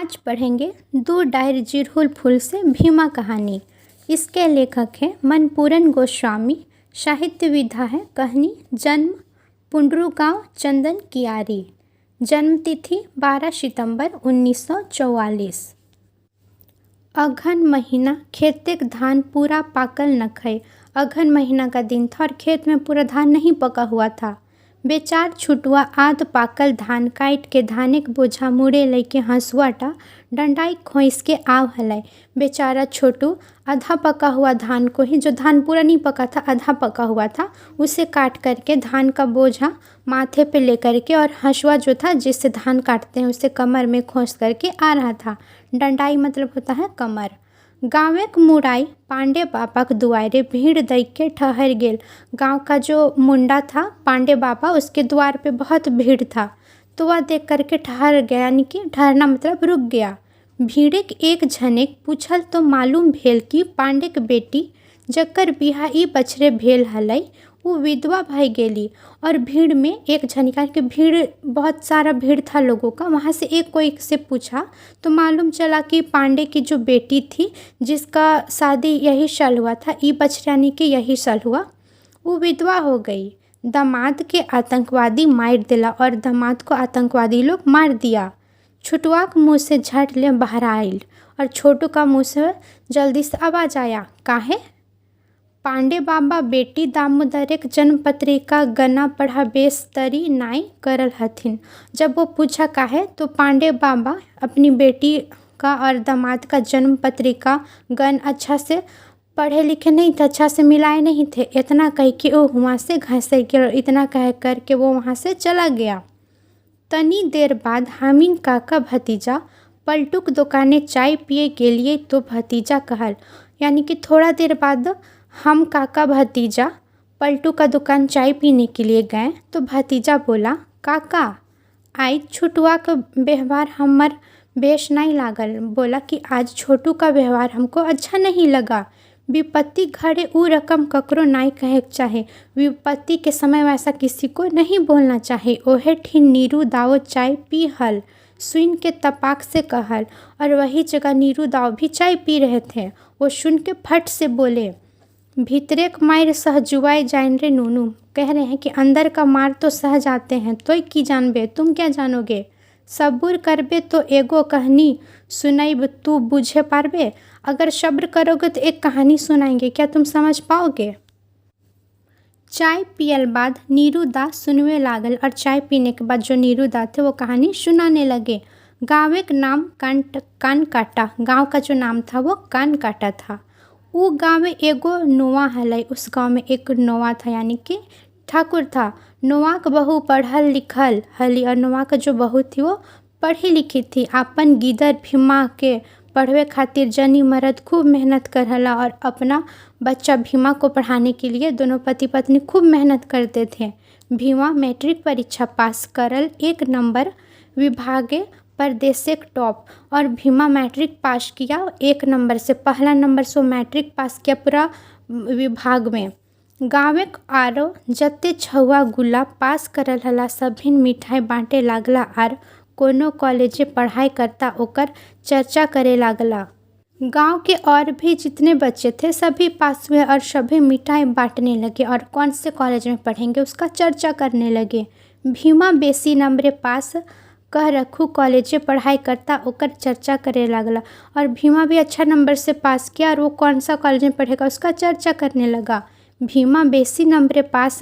आज पढ़ेंगे दो डायर जिरहुल फूल से भीमा कहानी। इसके लेखक हैं मनपूरन गोस्वामी। साहित्य विधा है कहनी। जन्म पुंडरू गाँव चंदन कियारी। जन्म तिथि 12 सितंबर 1944। अघन महीना खेतेक धान पूरा पाकल न खे। अघन महीना का दिन था और खेत में पूरा धान नहीं पका हुआ था। बेचार छुटुआ आध पाकल धान काट के धाने के बोझा मुड़े लेके हंसुआटा डंडाई खोइस के आव हलाई। बेचारा छोटू आधा पका हुआ धान को ही, जो धान पूरा नहीं पका था आधा पका हुआ था, उसे काट करके धान का बोझा माथे पे लेकर के और हंसुआ जो था जिससे धान काटते हैं उसे कमर में खोस करके आ रहा था। डंडाई मतलब होता है कमर। गाँवेक मुड़ाई पांडे बाबा के दुआरे भीड़ देख के ठहर गेल। गांव का जो मुंडा था पांडे बाबा, उसके द्वार पे बहुत भीड़ था, तो वह देख करके ठहर गया, यानी कि ठहरना मतलब रुक गया। भीड़ेक एक झनेक पूछल तो मालूम भेल कि पांडे के बेटी जकर बिहा ई बछरे भेल हलै वो विधवा भई गेली। और भीड़ में एक झनिका के भीड़, बहुत सारा भीड़ था लोगों का, वहाँ से एक कोई से पूछा तो मालूम चला कि पांडे की जो बेटी थी जिसका शादी यही साल हुआ था, ई बछरे यानी कि यही साल हुआ, वो विधवा हो गई। दामाद के आतंकवादी मार दिला और दामाद को आतंकवादी लोग मार दिया। छुटुआ के मुँह से झट ले बाहर आयल और छोटू का मुँह से जल्दी से आवाज आया, काहे? पांडे बाबा बेटी दामोदरेक जन्म पत्रिका गना पढ़ा बेस्तरी नाई करल हथिन। जब वो पूछा काहे तो पांडे बाबा अपनी बेटी का और दामाद का जन्म पत्रिका गन अच्छा से पढ़े लिखे नहीं थे, अच्छा से मिलाए नहीं थे। इतना कह के वो वहाँ से घसे के और इतना कह कर के वो वहाँ से चला गया। तनी देर बाद हामिन काका भतीजा पलटूक दुकाने चाय पिए के लिए तो भतीजा कहल, यानी कि थोड़ा देर बाद हम काका भतीजा पलटू का दुकान चाय पीने के लिए गए तो भतीजा बोला, काका आज छुटुआ का व्यवहार हमर बेश नहीं लागल। बोला कि आज छोटू का व्यवहार हमको अच्छा नहीं लगा। विपत्ति घरे उ रकम ककरो नहीं कहे चाहे। विपत्ति के समय वैसा किसी को नहीं बोलना चाहे। ओहे ठिन नीरू दाओ चाय पी हल, सुन के तपाक से कहल, और वही जगह नीरू दाओ भी चाय पी रहे थे। वो सुन के फट से बोले, भीतरे का मार सह जुआई जान रे नूनू। कह रहे हैं कि अंदर का मार तो सह जाते हैं, तो की जानबे, तुम क्या जानोगे? सब्र करबे तो एगो कहानी सुनाइब, तू बुझे पारबे। अगर सब्र करोगे तो एक कहानी सुनाएंगे, क्या तुम समझ पाओगे? चाय पियल बाद नीरू दा सुनवे लागल और चाय पीने के बाद जो नीरू दा थे वो कहानी सुनाने लगे। गाँव के नाम कान काटा, गाँव का जो नाम था वो कान काटा था। वो गाँव में एगो नोआ हलै। उस गाँव में एक नोआ था, यानी कि ठाकुर था। नोआ का बहू पढ़ल लिखल हली और नोआ का जो बहू थी वो पढ़ी लिखी थी। अपन गिदर भीमा के पढ़वे खातिर जनी मर्द खूब मेहनत करला और अपना बच्चा भीमा को पढ़ाने के लिए दोनों पति पत्नी खूब मेहनत करते थे। भीमा मैट्रिक परीक्षा पास करल 1 नंबर विभागे परदेशेक टॉप, और भीमा मैट्रिक पास किया 1 नंबर से, पहला नंबर से मैट्रिक पास किया पूरा विभाग में। गाँवेक आरो जत्ते छुआ गुला पास करल हला सभिन मिठाई बांटे लागला आर कोनो कॉलेजे पढ़ाई करता ओकर चर्चा करे लागला। गांव के और भी जितने बच्चे थे सभी पास हुए और सभी मिठाई बांटने लगे और कौन से कॉलेज में पढ़ेंगे उसका चर्चा करने लगे। भीमा बेसी नंबरे पास कह रखू कॉलेजे पढ़ाई करता ओकर चर्चा करे लागला, और भीमा भी अच्छा नंबर से पास किया और वो कौन सा कॉलेज में पढ़ेगा उसका चर्चा करने लगा। भीमा बेसी नंबरे पास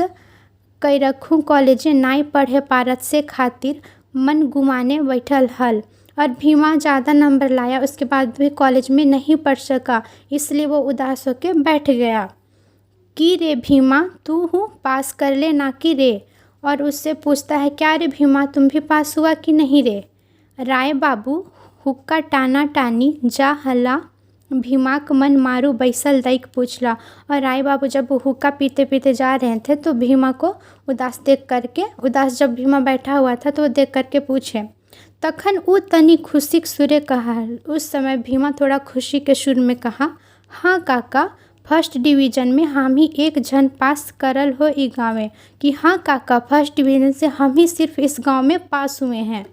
कह रखू कॉलेजे नाई पढ़े पारत से खातिर मन गुमाने बैठल हल, और भीमा ज़्यादा नंबर लाया उसके बाद भी कॉलेज में नहीं पढ़ सका, इसलिए वो उदास होकर बैठ गया। कि रे भीमा तू हूँ पास कर ले ना कि रे, और उससे पूछता है, क्या रे भीमा तुम भी पास हुआ कि नहीं रे? राय बाबू हुक्का टाना टानी जा हला भीमा का मन मारू बैसल दैक पूछला। और राय बाबू जब हुक्का पीते पीते जा रहे थे तो भीमा को उदास देख करके, उदास जब भीमा बैठा हुआ था तो वो देख करके पूछे, तखन उ तनी खुशी के सुरे कहा। उस समय भीमा थोड़ा खुशी के सुर में कहा, हाँ काका, फर्स्ट डिवीज़न में हम ही एक जन पास करल हो ई गाँव में। कि हाँ काका, फर्स्ट डिवीज़न से हम ही सिर्फ इस गांव में पास हुए हैं।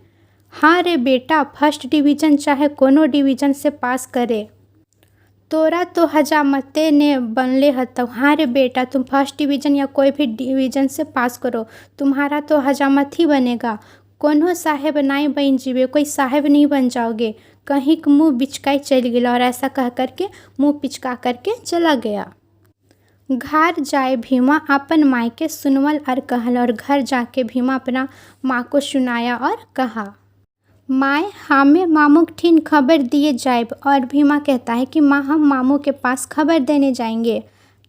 हाँ रे बेटा, फर्स्ट डिवीजन चाहे कोनो डिवीजन से पास करे। तोरा तो हजामते ने बनले हतौ। हाँ रे बेटा, तुम फर्स्ट डिवीजन या कोई भी डिवीजन से पास करो, तुम्हारा तो हजामत ही बनेगा। कोनो साहेब नाई बन जीवे, कोई साहेब नहीं बन जाओगे। कहीं का मुँह बिचकाई चल गया, और ऐसा कह करके मुँह पिचका करके चला गया। घर जाए भीमा अपन माई के सुनवल और कहल, और घर जाके भीमा अपना माँ को सुनाया और कहा, माए हमें मामू ठीन खबर दिए जाए। और भीमा कहता है कि माँ हम मामू के पास खबर देने जाएंगे।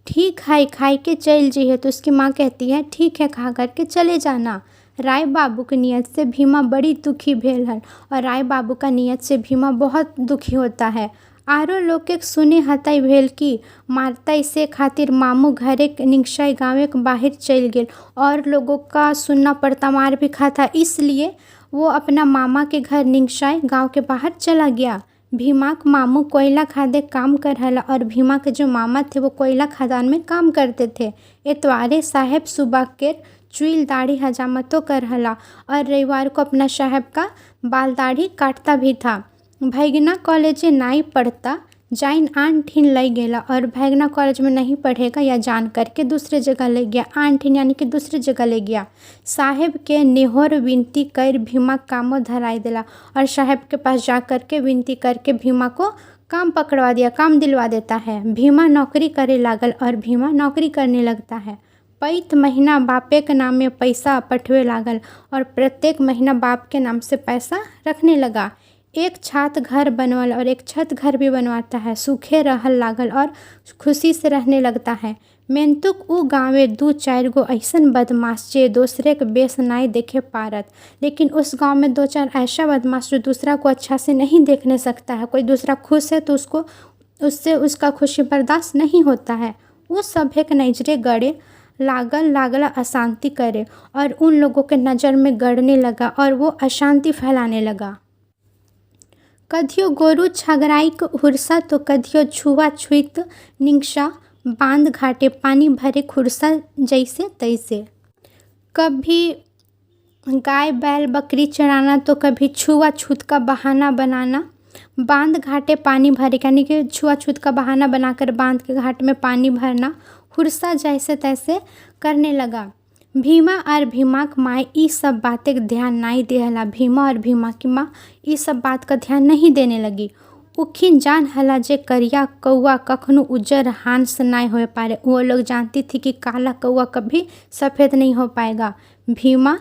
ठीक है, खाई के चल जी है। तो उसकी माँ कहती है ठीक है, खा करके चले जाना। राय बाबू की नीयत से भीमा बड़ी दुखी भेल है, और राय बाबू का नीयत से भीमा बहुत दुखी होता है। आरो लोग के सुने हताई भेल की मारता इसे खातिर मामू घरे निंगशाई गाँव के बाहर चल गए, और लोगों का सुनना पड़ता, मार भी खाता, इसलिए वो अपना मामा के घर निंगशाई गांव के बाहर चला गया। भीमा के मामू कोयला खादे काम कर हला, और भीमा के जो मामा थे वो कोयला खदान में काम करते थे। एतवारे साहेब सुबह के चुईल दाढ़ी हजामतों कर हला, और रविवार को अपना साहेब का बाल दाढ़ी काटता भी था। भैगना कॉलेज नहीं पढ़ता, जाइन आनठीन लग गेला, और भैगना कॉलेज में नहीं पढ़ेगा या जान करके दूसरे जगह ले गया। आनठीन यानी कि दूसरी जगह ले गया। साहेब के नेहोर विनती कर भीमा कामों धराई दिला, और साहेब के पास जा कर के विनती करके भीमा को काम पकड़वा दिया, काम दिलवा देता है। भीमा नौकरी करे लागल, और भीमा नौकरी करने लगता है। पैत महीना बापे के नाम में पैसा पठवे लागल, और प्रत्येक महीना बाप के नाम से पैसा रखने लगा। एक छात घर बनवल, और एक छत घर भी बनवाता है। सूखे रहल लागल और खुशी से रहने लगता है। मेंतुक उ गाँवे 2-4 गो ऐसन बदमाश जे दूसरे के बेस नाई देखे पारत, लेकिन उस गांव में 2-4 ऐसा बदमाश जो दूसरा को अच्छा से नहीं देखने सकता है। कोई दूसरा खुश है तो उससे उसका खुशी बर्दाश्त नहीं होता है। वो सभे के नजरे गड़े लागला अशांति करे, और उन लोगों के नज़र में गड़ने लगा, और वो अशांति फैलाने लगा। कधियो गोरू छगराई के हुरसा, तो कधियो छुआ छुत निंगशा बांध घाटे पानी भरे खुरसा जैसे तैसे। कभी गाय बैल बकरी चराना, तो कभी छुआ छूत का बहाना बनाना बांध घाटे पानी भरे, यानी कि छुआ छूत का बहाना बनाकर बांध के घाट में पानी भरना हुरसा जैसे तैसे करने लगा। भीमा और भीमा की माँ ये सब बातें का ध्यान नहीं देहला। भीमा और भीमा की माँ ये सब बात का ध्यान नहीं देने लगी। उखिन जान हला जे करिया कौआ कखनो उज्जर हांस नहीं हो पाए। वो लोग जानती थी कि काला कौआ कभी सफ़ेद नहीं हो पाएगा। भीमा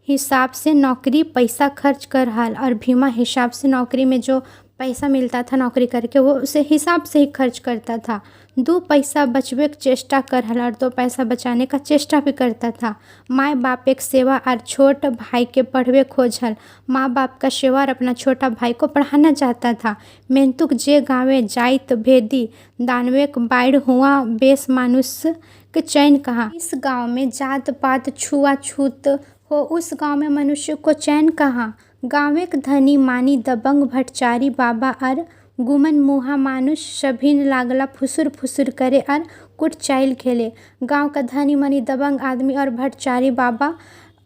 हिसाब से नौकरी पैसा खर्च कर हाल, और भीमा हिसाब से नौकरी में जो पैसा मिलता था नौकरी करके वो उसे हिसाब से ही खर्च करता था। 2 पैसा बचवे की चेष्टा कर हल, और 2 पैसा बचाने का चेष्टा भी करता था। माँ बाप एक सेवा और छोट भाई के पढ़वे खोज हल। माँ बाप का सेवा और अपना छोटा भाई को पढ़ाना चाहता था। मेंतुक जे गाँवे जाइत भेदी दानवे बाढ़ हुआ बेस मानुष के चैन कहाँ। इस गाँव में जात पात छुआछूत हो, उस गाँव में मनुष्य को चैन कहाँ। गाँव के धनी मानी दबंग भट्टाचारी बाबा और गुमन मुहा मानुष सभी लागला फुसुर फुसुर करे और कुट चाइल खेले। गांव का धनी मनी दबंग आदमी और भट्टाचारी बाबा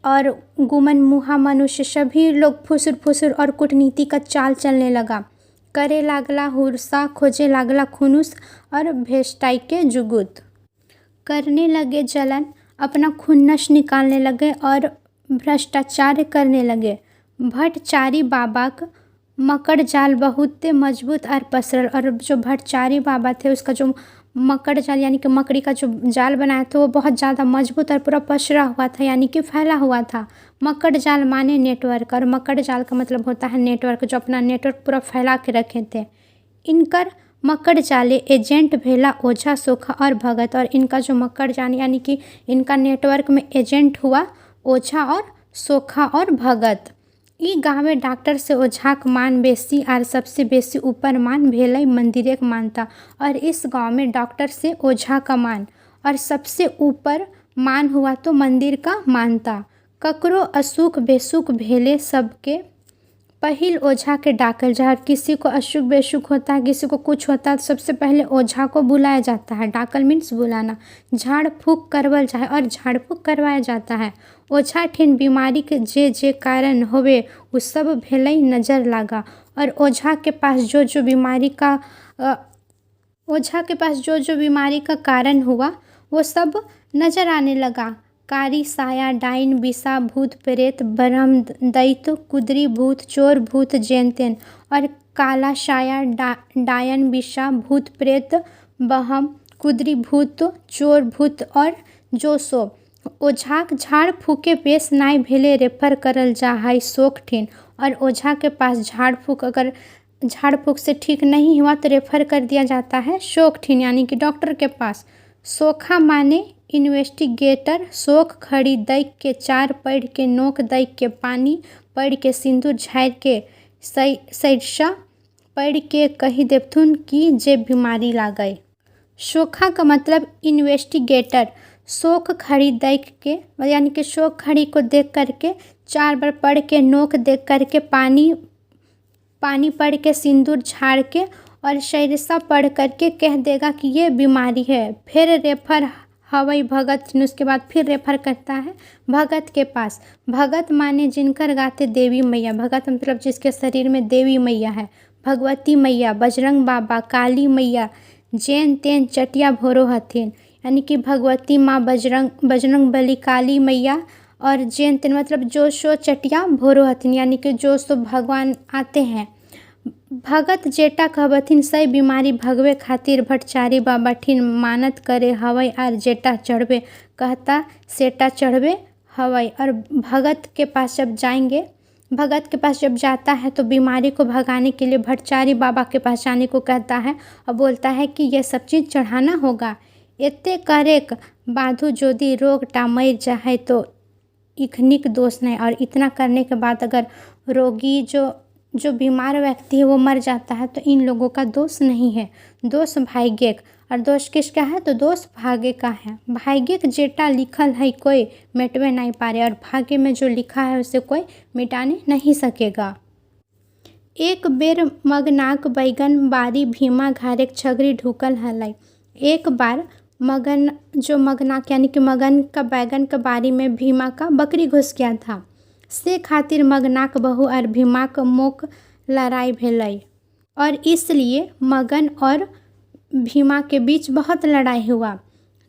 और गुमन मुहा मनुष्य सभी लोग फुसुर फुसुर और कूटनीति का चाल चलने लगा। करे लागला हुरसा, खोजे लागला खुनुस और भेष्टाई के जुगुत करने लगे। जलन अपना खुन्नस निकालने लगे और भ्रष्टाचार करने लगे। भट्टाचारी बाबा का मकड़ जाल बहुत मजबूत और पसरल, और जो भट्टाचारी बाबा थे उसका जो मकड़ जाल यानी कि मकड़ी का जो जाल बनाया था वो बहुत ज़्यादा मजबूत और पूरा पसरा हुआ था, यानी कि फैला हुआ था। मकड़ जाल माने नेटवर्क, और मकड़ जाल का मतलब होता है नेटवर्क, जो अपना नेटवर्क पूरा फैला के रखे थे। इनकर मकड़ जाले एजेंट भेला ओझा सोखा और भगत, और इनका जो मकड़ जाल यानी कि इनका नेटवर्क में एजेंट हुआ ओझा और सोखा और भगत। ई गाँवे डॉक्टर से ओझा का मान बेसी और सबसे बेसी ऊपर मान भेलै मंदिरे के मानता, और इस गांव में डॉक्टर से ओझा का मान और सबसे ऊपर मान हुआ तो मंदिर का मानता। ककरो असुख बेसुख भेले सबके पहिल ओझा के डाकल जाए। किसी को अशुभ बेशुभ होता है, किसी को कुछ होता है तो सबसे पहले ओझा को बुलाया जाता है। डाकल मीन्स बुलाना। झाड़ फूक करवल जाए और झाड़ फूक करवाया जाता है। ओझा ठिन बीमारी के जे जे कारण होवे उ सब भेलई नजर लागा। और ओझा के पास जो जो बीमारी का कारण हुआ वो सब नजर आने लगा। कारी साया, डाइन, बिसा, भूत प्रेत, ब्रह्म दैत्य, कुदरी भूत, चोर भूत, जैन तैन। और काला साया, डायन, बिसा, भूत प्रेत, बहम, कुदरी भूत, चोर भूत और जोसो। ओझाक झाड़ फूके बेस नाई भेले रेफर करल जा हाई शोक ठिन। और ओझा के पास अगर झाड़ फूक से ठीक नहीं हुआ तो रेफर कर दिया जाता है शोक ठिन यानी कि डॉक्टर के पास। सोखा माने इन्वेस्टिगेटर। शोक खड़ी दैक के चार पढ़ के नोक दैक के पानी पढ़ के सिंदूर झाड़ के सैरसा पढ़ के कही देवथुन की जे बीमारी लागई। शोखा का मतलब इन्वेस्टिगेटर। शोक खड़ी देख के यानी कि शोक खड़ी को देख करके 4 बार पढ़ के नोक देख करके पानी पढ़ के सिंदूर झाड़ के और सैरसा पढ़ करके कह देगा कि ये बीमारी है। फिर रेफर हवई भगत, उसके बाद फिर रेफर करता है भगत के पास। भगत माने जिनकर गाते देवी मैया। भगत मतलब जिसके शरीर में देवी मैया है। भगवती मैया, बजरंग बाबा, काली मैया, जैन तैन चटिया भोरो हथिन यानी कि भगवती माँ, बजरंग बली, काली मैया और जैन तैन मतलब जो सो चटिया भोरो हथिन यानी कि जो सो भगवान आते हैं। भगत जेटा कहबथिन सही बीमारी भगवे खातिर भट्टाचारी बाबा ठिन मानत करे हवई। और जेटा चढ़वे कहता सेटा चढ़वे हवई। और भगत के पास जब जाता है तो बीमारी को भगाने के लिए भट्टाचारी बाबा के पास जाने को कहता है और बोलता है कि यह सब चीज़ चढ़ाना होगा। एते करेक बाधु जोदी रोग टा मर जाए तो इखनिक दोष नहीं। और इतना करने के बाद अगर रोगी जो बीमार व्यक्ति है वो मर जाता है तो इन लोगों का दोष नहीं है, दोष भाग्य। और दोष किसका है तो दोष भाग्य का है। भाग्य जेटा लिखल है कोई मिटवे नहीं पारे और भाग्य में जो लिखा है उसे कोई मिटाने नहीं सकेगा। एक बेर मगनाक बैगन बारी भीमा घारेक छगरी ढुकल हलाई। एक बार मगनाक यानी कि मगन का बैगन का बारी में भीमा का बकरी घुस गया था। से खातिर मगनाक बहू और भीमा का मोक लड़ाई भेलई और इसलिए मगन और भीमा के बीच बहुत लड़ाई हुआ।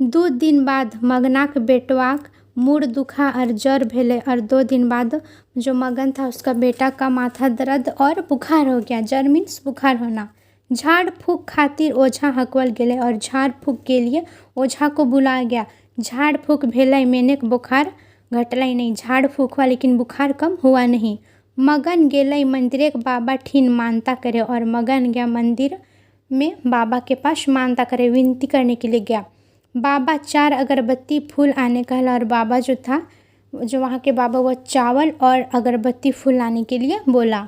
2 दिन बाद मगनाक बेटवाक मुड़ दुखा और जर भेले और 2 दिन बाद जो मगन था उसका बेटा का माथा दर्द और बुखार हो गया। जर मीन्स बुखार होना। झाड़ फूक खातिर ओझा हकवल गेले और झाड़ फूक के लिए ओझा को बुलाया गया। झाड़ फूक भेलई मैंने बुखार घटलई नहीं। झाड़ फूक हुआ लेकिन बुखार कम हुआ नहीं। मगन गेलई मंदिर बाबा ठिन मानता करे और मगन गया मंदिर में बाबा के पास मानता करे विनती करने के लिए गया। बाबा 4 अगरबत्ती फूल आने कहला और बाबा जो वहाँ के बाबा वो चावल और अगरबत्ती फूल लाने के लिए बोला।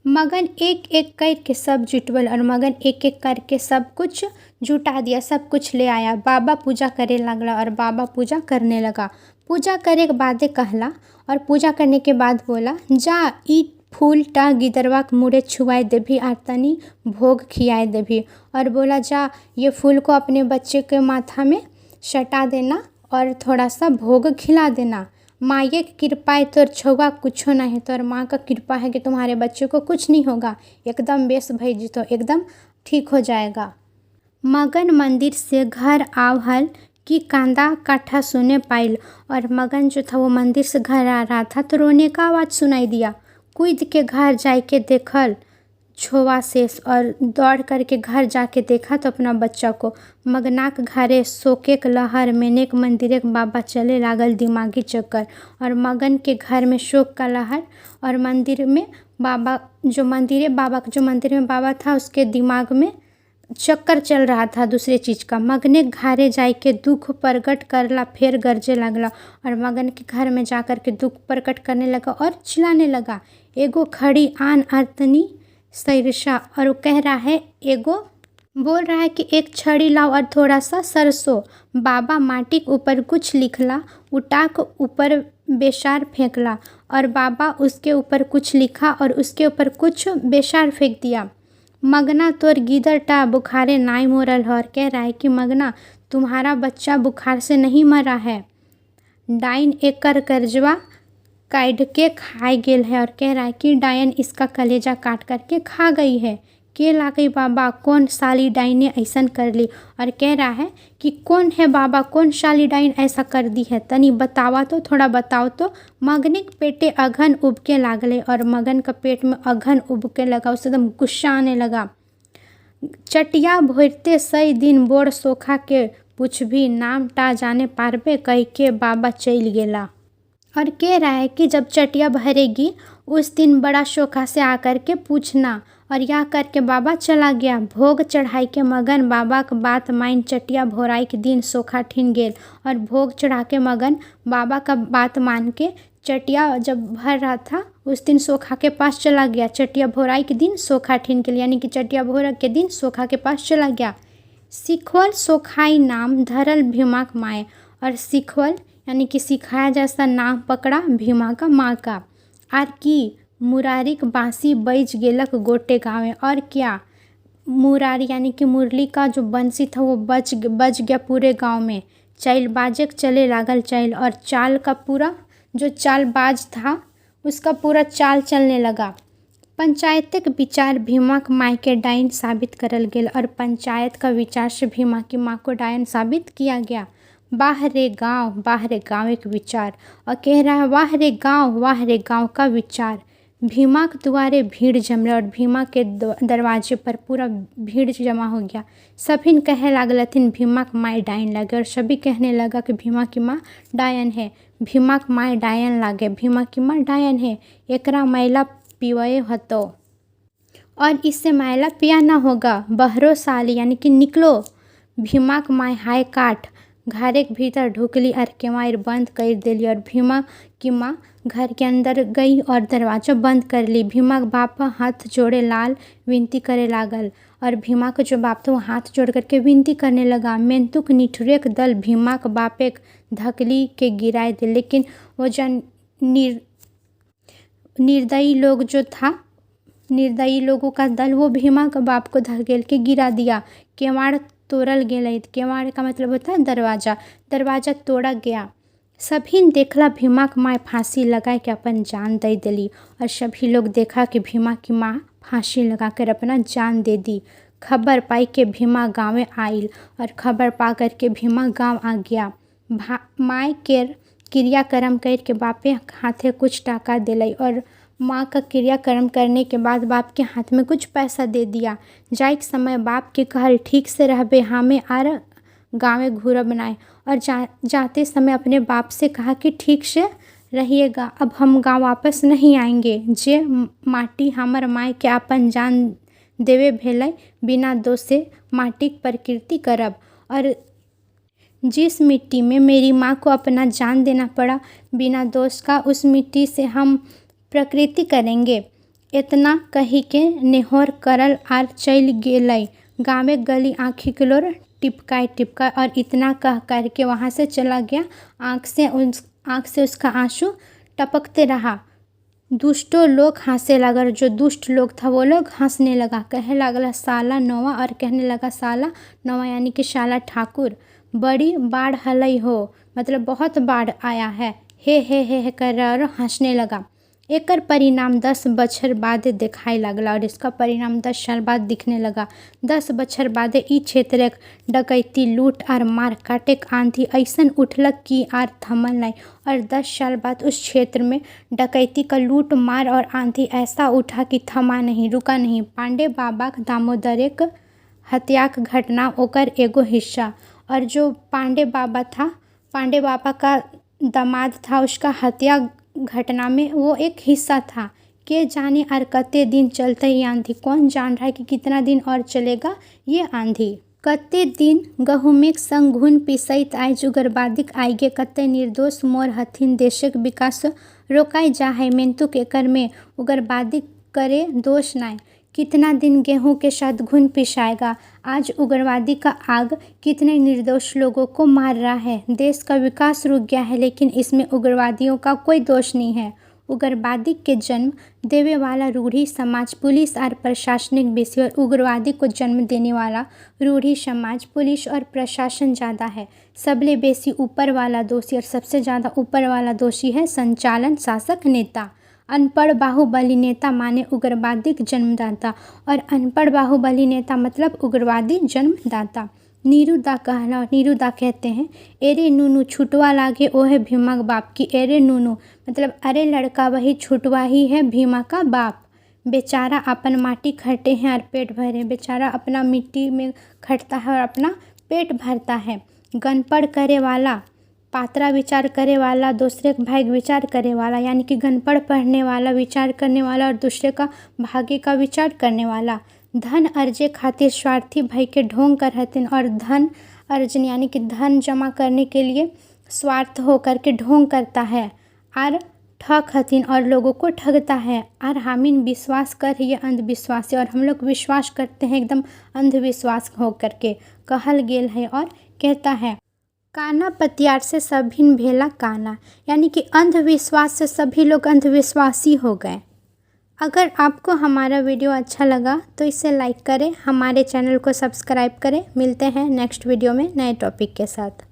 मगन एक एक करके सब जुटवल और मगन एक एक करके सब कुछ जुटा दिया, सब कुछ ले आया। बाबा पूजा करे लगला और बाबा पूजा करने लगा। पूजा करे के बादे कहला और पूजा करने के बाद बोला जा ई फूल टा गिदरवा के मुड़े छुआए देभी और तनी भोग खियाए देभी। और बोला जा ये फूल को अपने बच्चे के माथा में सटा देना और थोड़ा सा भोग खिला देना। माये की कृपा है तोर छुआ कुछ नहीं है। तोर माँ का कृपा है कि तुम्हारे बच्चे को कुछ नहीं होगा, एकदम बेस भेज तो एकदम ठीक हो जाएगा। मगन मंदिर से घर आवहल कि कांदा काठा सुने पाइल और मगन जो था वो मंदिर से घर आ रहा था तो रोने का आवाज़ सुनाई दिया। कूद के घर जाके देखल छोवा शेष और दौड़ करके घर जाके देखा तो अपना बच्चा को। मगनाक घरे शोकेक लहर मेनेक मंदिर बाबा चले लागल दिमागी चक्कर। और मगन के घर में शोक का लहर और मंदिर में बाबा जो मंदिर में बाबा था उसके दिमाग में चक्कर चल रहा था दूसरे चीज़ का। मगने घरे जाके दुख प्रकट करला फिर गरजे लगला और मगन के घर में जाकर के दुख प्रकट करने लगा और चिल्लाने लगा। एगो खड़ी आन अर्थनी सैरसा और वो कह रहा है बोल रहा है कि एक छड़ी लाओ और थोड़ा सा सरसों। बाबा माटी के ऊपर कुछ लिखला, उठा के ऊपर बेसार फेंकला और बाबा उसके ऊपर कुछ लिखा और उसके ऊपर कुछ बेसार फेंक दिया। मगना तोर गीदड़ टा बुखारे नाई मोरल है, और कह रहा है कि मगना तुम्हारा बच्चा बुखार से नहीं मरा है, डाइन एकर कर्जवा काट के खाए गेल है। और कह रहा है कि डायन इसका कलेजा काट करके खा गई है। के ला गई बाबा, कौन साली डाइन ने ऐसा कर ली। और कह रहा है कि कौन है बाबा, कौन साली डाइन ऐसा कर दी है, तनी बतावा तो, थोड़ा बताओ तो। मगनिक पेटे अघन उबके लागले, और मगन का पेट में अघन उबके लगा, उसे एकदम गुस्सा आने लगा। चटिया भोरते सई दिन बोर सोखा के पूछ भी नाम टा जाने पारबे, कह के बाबा चल गेला। और कह रहा है कि जब चटिया भरेगी उस दिन बड़ा शोखा से आकर के पूछना। और यह करके बाबा चला गया। भोग चढ़ाई के मगन बाबा का बात मान चटिया भोराई के दिन सोखा ठिन गेल। और भोग चढ़ा के मगन बाबा का बात मान के चटिया जब भर रहा था उस दिन सोखा के पास चला गया। चटिया भोराई के दिन सोखा ठिन के लिए, यानी कि चटिया भोरा के दिन सोखा के पास चला गया। सिखवल सोखाई नाम धरल भीमा का माए। और सिखवल यानी कि सिखाया जैसा नाम पकड़ा भीमा का माँ का। आर की मुरारिक बांसी बज गेलक गोटे गाँव। और क्या, मुरारी यानी कि मुरली का जो बंसी था वो बज गया पूरे गांव में। चैल बाजक चले लागल चैल, और चाल का पूरा जो चाल बाज था उसका पूरा चाल चलने लगा। पंचायत के विचार भीमा के माँ के डायन साबित करल गेल, और पंचायत का विचार से भीमा की माँ को डायन साबित किया गया। बाहरे गांव एक विचार। और कह रहा है वाह रे गांव का विचार। भीमा के द्वारे भीड़ जमले, और भीमा के दरवाजे पर पूरा भीड़ जमा हो गया। सभी कहे लागलथिन भीमा की माँ डायन लगे, और सभी कहने लगा कि भीमा की माँ डायन है, भीमा की माँ डायन लागे, भीमा की माँ डायन है, एकरा मैला पीवे हतो, और इससे मैला पिया ना होगा। बहरो साली यानी कि निकलो। भीमा की माँ हाय काट घरे के भीतर ढुकली और केवाड़ बंद कर दिली। और भीमा की माँ घर के अंदर गई और दरवाज़ा बंद कर ली। भीमा के बाप हाथ जोड़े लाल विनती करे लागल, और भीमा का जो बाप था वो हाथ जोड़ करके विनती करने लगा। मेंतुक निठुरेक दल भीमा के बाप एक धकली के गिराए दे, लेकिन वो जन निर्दयी लोग जो था, निर्दयी लोगों का दल वो भीमा के बाप को धकेल के गिरा दिया। केवाड़ तोड़ल गेल, केवाड़ का मतलब होता है दरवाज़ा तोड़ा गया। सभी देखला भीमा की माँ फांसी लगा के अपन जान दे दिली, और सभी लोग देखा कि भीमा की माँ फांसी लगा कर अपना जान दे दी। खबर पाई के भीमा गाँव आइल, और खबर पा कर के भीमा गाँव आ गया। माँ के क्रियाक्रम कर के बापे हाथे कुछ टाका दिलाई, और माँ का क्रियाक्रम करने के बाद बाप के हाथ में कुछ पैसा दे दिया। जाए के समय बाप के कहल ठीक से रहबे हमें आर गाँव घूरा बनाए, और जाते समय अपने बाप से कहा कि ठीक से रहिएगा, अब हम गाँव वापस नहीं आएंगे। जे माटी हमर माँ के अपन जान देवे भेलै, बिना दोष से माटी की प्रकृति करब, और जिस मिट्टी में मेरी माँ को अपना जान देना पड़ा बिना दोष का, उस मिट्टी से हम प्रकृति करेंगे। इतना कही के नेहोर करल आर चल गेलै। गाँव गली आँखी किलोर टिपका, और इतना कह करके वहाँ से चला गया। आँख से उसका आंसू टपकते रहा। दुष्टों लोग हंसे लगा, जो दुष्ट लोग था वो लोग हंसने लगा। कहे लगा साला नौवा, और कहने लगा साला नौवा यानी कि शाला ठाकुर, बड़ी बाढ़ हलई हो, मतलब बहुत बाढ़ आया है, हे कर रहा और हंसने लगा। एकर परिणाम 10 बछर बाद दिखाई लगला, और इसका परिणाम 10 साल बाद दिखने लगा। 10 बछर बाद ई क्षेत्र डकैती लूट और मार काटे आंधी ऐसन उठलक कि आर थमल नहीं। और 10 साल बाद उस क्षेत्र में डकैती का लूट मार और आंधी ऐसा उठा कि थमा नहीं, रुका नहीं। पांडे बाबा का दामोदर हत्याक घटना ओकर एगो हिस्सा। और जो पांडे बाबा का दामाद था, उसका हत्या घटना में वो एक हिस्सा था। के जाने और कते दिन चलते ये आंधी, कौन जान रहा है कि कितना दिन और चलेगा ये आंधी। कते दिन गहुमेक संग घुन पिसैत आइज उग्रवादिक आइगे, कते निर्दोष मोर हथिन देशक विकास रोकाई जा है। मेंतुक एकर में उग्रवादी करे दोष नाय। कितना दिन गेहूं के साथ घुन पिसाएगा। आज उग्रवादी का आग कितने निर्दोष लोगों को मार रहा है। देश का विकास रुक गया है, लेकिन इसमें उग्रवादियों का कोई दोष नहीं है। उग्रवादी के जन्म देवे वाला रूढ़ी समाज पुलिस और प्रशासनिक विषय और उग्रवादी को जन्म देने वाला रूढ़ी समाज पुलिस और प्रशासन ज़्यादा है। सबले बेसी ऊपर वाला दोषी और सबसे ज़्यादा ऊपर वाला दोषी है संचालन शासक नेता। अनपढ़ बाहुबली नेता माने उग्रवादी जन्मदाता और अनपढ़ बाहुबली नेता मतलब उग्रवादी जन्मदाता। नीरू दा कहना, नीरू दा कहते हैं एरे नूनू छुटवा लागे ओहे भीमा का बाप की। एरे नूनू मतलब अरे लड़का वही छुटवा ही है भीमा का बाप। बेचारा अपन माटी खटे हैं और पेट भरे, बेचारा अपना मिट्टी में खटता है और अपना पेट भरता है। गनपढ़ करे वाला, पात्रा विचार करे वाला, दूसरे का भाग्य विचार करे वाला, यानी कि गनपढ़ पढ़ने वाला, विचार करने वाला और दूसरे का भाग्य का विचार करने वाला। धन अर्जे खातिर स्वार्थी भई के ढोंग कर हथिन और धन अर्जन यानी कि धन जमा करने के लिए स्वार्थ होकर के ढोंग करता है। और ठग हथिन और लोगों को ठगता है। और हामिन विश्वास कर ये अंधविश्वास है और हम लोग विश्वास करते हैं एकदम अंधविश्वास हो करके। कहल गेल है और कहता है काना पतियार से सभिन भेला काना, यानी कि अंधविश्वास से सभी लोग अंधविश्वासी हो गए। अगर आपको हमारा वीडियो अच्छा लगा तो इसे लाइक करें, हमारे चैनल को सब्सक्राइब करें। मिलते हैं नेक्स्ट वीडियो में नए टॉपिक के साथ।